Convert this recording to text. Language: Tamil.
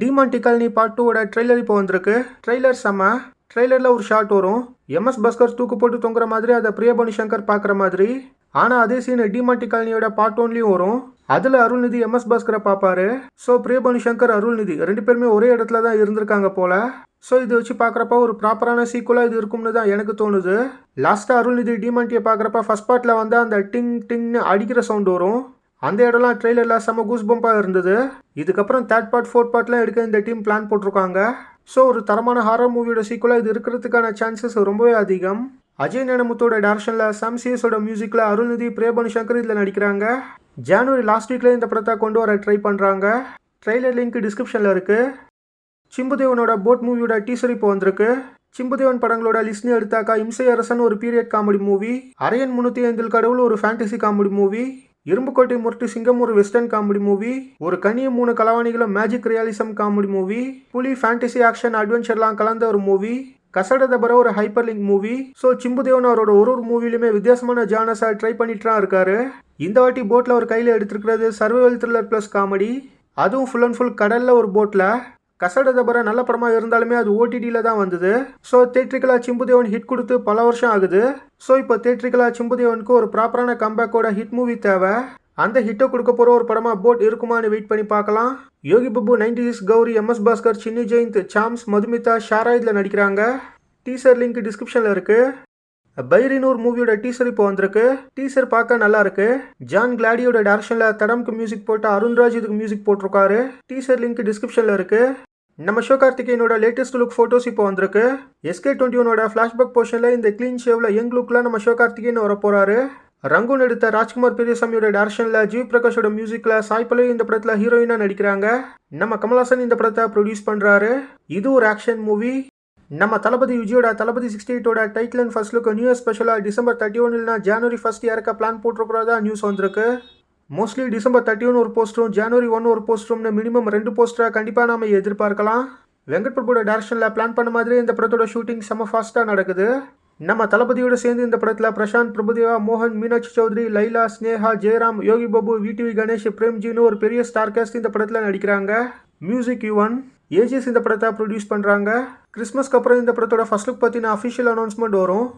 டிமாண்டி காலனி பார்ட் 2 ட்ரெய்லர் இப்போ வந்திருக்கு. ட்ரெய்லர் செம்ம. ட்ரெய்லரில் ஒரு ஷாட் வரும். எம்எஸ் பாஸ்கர் தூக்கு போட்டு தொங்குற மாதிரி அதை பிரியபணி சங்கர் பார்க்குற மாதிரி. ஆனால் அதே சீன் டிமாண்டி காலனியோட பார்ட் 1லையும் வரும். அதில் அருள்நிதி எம்எஸ் பாஸ்கரை பார்ப்பாரு. ஸோ பிரியபணி சங்கர் அருள்நிதி 2 பேருமே ஒரே இடத்துல தான் இருந்திருக்காங்க போல. ஸோ இதை வச்சு பார்க்குறப்ப ஒரு ப்ராப்பரான சீக்குவலாக இது இருக்கும்னு தான் எனக்கு தோணுது. லாஸ்ட்டாக அருள்நிதி டிமாண்டியை பார்க்குறப்ப ஃபர்ஸ்ட் பார்ட்டில் வந்து அந்த டிங் டிங்னு அடிக்கிற சவுண்ட் வரும். அந்த இடம்லாம் ட்ரெய்லரில் செம்ம கூஸ் பம்பாக இருந்தது. இதுக்கப்புறம் தேர்ட் பார்ட் 4th பார்ட்லாம் எடுக்க இந்த டீம் பிளான் போட்டிருக்காங்க. ஸோ ஒரு தரமான ஹாரர் மூவியோட சீக்குவலாக இது இருக்கிறதுக்கான சான்சஸ் ரொம்பவே அதிகம். அஜய் ஞானமுத்தோட டேரக்ஷனில் சாம் சிஎஸோட மியூசிக்கில் அருள்நிதி பிரியபணி சங்கர் இதில் நடிக்கிறாங்க. ஜனவரி லாஸ்ட் வீக்கில் இந்த படத்தை கொண்டு வர ட்ரை பண்ணுறாங்க. ட்ரெய்லர் லிங்க் டிஸ்கிரிப்ஷனில் இருக்குது. சிம்புதேவனோட போட் மூவியோட டீசர் இப்போ வந்திருக்கு. சிம்புதேவன் படங்களோட லிஸ்ட்னு எடுத்தாக்கா இம்சை அரசன் ஒரு பீரியட் காமெடி மூவி, அரையன் 305 கடவுள் ஒரு ஃபேண்டசி காமெடி மூவி, இரும்புக்கோட்டை முரட்டு சிங்கம் ஒரு வெஸ்டர்ன் காமெடி மூவி, ஒரு கனிய 3 கலவாணிகளும் மேஜிக் ரியாலிசம் காமெடி மூவி, புலி ஃபேண்டசி ஆக்ஷன் அட்வென்ச்சர்லாம் கலந்த ஒரு மூவி, கசடதபர ஒரு hyper link movie. So Chimbu Deven அவரோட ஒரு மூவிலுமே வித்தியாசமான ஜானஸை ட்ரை பண்ணிட்டு தான் இருக்காரு. இந்த வாட்டி போட்டில் ஒரு கையில் எடுத்துருக்கிறது சர்வைவல் த்ரில்லர் ப்ளஸ் காமெடி. அதுவும் ஃபுல் அண்ட் ஃபுல் கடலில் ஒரு போட்டில். கசடதபர நல்ல படமாக இருந்தாலுமே அது ஓடிடியில் தான் வந்தது. ஸோ தேட்ரிக்கலாக சிம்புதேவன் ஹிட் கொடுத்து பல வருஷம் ஆகுது. ஸோ இப்போ தேட்ரிக்கலாக சிம்புதேவனுக்கு ஒரு ப்ராப்பரான கம்பேக்கோட ஹிட் மூவி தேவை. அந்த ஹிட்டை கொடுக்க போகிற ஒரு படமாக போட் இருக்குமான்னு வெயிட் பண்ணி பார்க்கலாம். யோகி பாபு, 96 கௌரி, எம்எஸ் பாஸ்கர், சின்னு ஜெயந்த், சாம்ஸ், மதுமிதா, ஷாரா இதில் நடிக்கிறாங்க. டீசர் லிங்க் டிஸ்கிரிப்ஷனில் இருக்குது. பைரினூர் மூவியோட டீசர் இப்போ வந்திருக்கு. டீசர் பார்க்க நல்லா இருக்கு. ஜான் கிளாடியோட டேரக்ஷனில் தடம்க்கு மியூசிக் போட்டு அருண்ராஜ் இதுக்கு மியூசிக் போட்டிருக்காரு. டீசர் லிங்க் டிஸ்கிரிப்ஷனில் இருக்கு. நம்ம சிவகார்த்திகேயனோட லேட்டஸ்ட் லுக் ஃபோட்டோஸ் இப்போ வந்திருக்கு. SK21ஓட ஃப்ளாஷ்பேக் போர்ஷனில் இந்த க்ளீன் ஷேவ்ல யங் லுக்கில் நம்ம சிவகார்த்திகேயன் வர போறாரு. ரங்கூன் எடுத்த ராஜ்குமார் பெரியசாமியோட டேரக்ஷனில் ஜிவி பிரகாஷோட மியூசிக்கில் சாய் பல்லவி இந்த படத்தில் ஹீரோயினாக நடிக்கிறாங்க. நம்ம கமல்ஹாசன் இந்த படத்தை ப்ரொடியூஸ் பண்ணுறாரு. இது ஒரு ஆக்ஷன் மூவி. நம்ம தளபதி விஜயோட தளபதி 68ஓட title and first look new year ஸ்பெஷலாக டிசம்பர் 31 இல்லைனா ஜனவரி 1 இறக்க பிளான் போட்டிருக்கிறதா நியூஸ் வந்திருக்கு. மோஸ்ட்லி டிசம்பர் 31 ஒரு போஸ்டரும் ஜனவரி 1 ஒரு போஸ்டரும்னு மினிமம் 2 போஸ்டரை கண்டிப்பாக நாம எதிர்பார்க்கலாம். வெங்கட் பிரபுவோட டேரக்ஷனில் பிளான் பண்ண மாதிரி இந்த படத்தோட ஷூட்டிங் செம்ம ஃபாஸ்ட்டாக நடக்குது. நம்ம தளபதியோட சேர்ந்து இந்த படத்தில் பிரசாந்த், பிரபுதேவா, மோகன், மீனாட்சி சௌத்ரி, லைலா, ஸ்னேஹா, ஜெயராம், யோகி பாபு, விடிவி கணேஷ், பிரேம்ஜின்னு ஒரு பெரிய ஸ்டார் காஸ்ட் இந்த படத்தில் நடிக்கிறாங்க. மியூசிக் யுவன், ஏஜிஎஸ் இந்த படத்தை ப்ரொடியூஸ் பண்ணுறாங்க. கிறிஸ்மஸ்க்கு அப்புறம் இந்த படத்தோட ஃபர்ஸ்ட் லுக் பற்றின அஃபிஷியல் அனௌன்ஸ்மெண்ட் வரும்.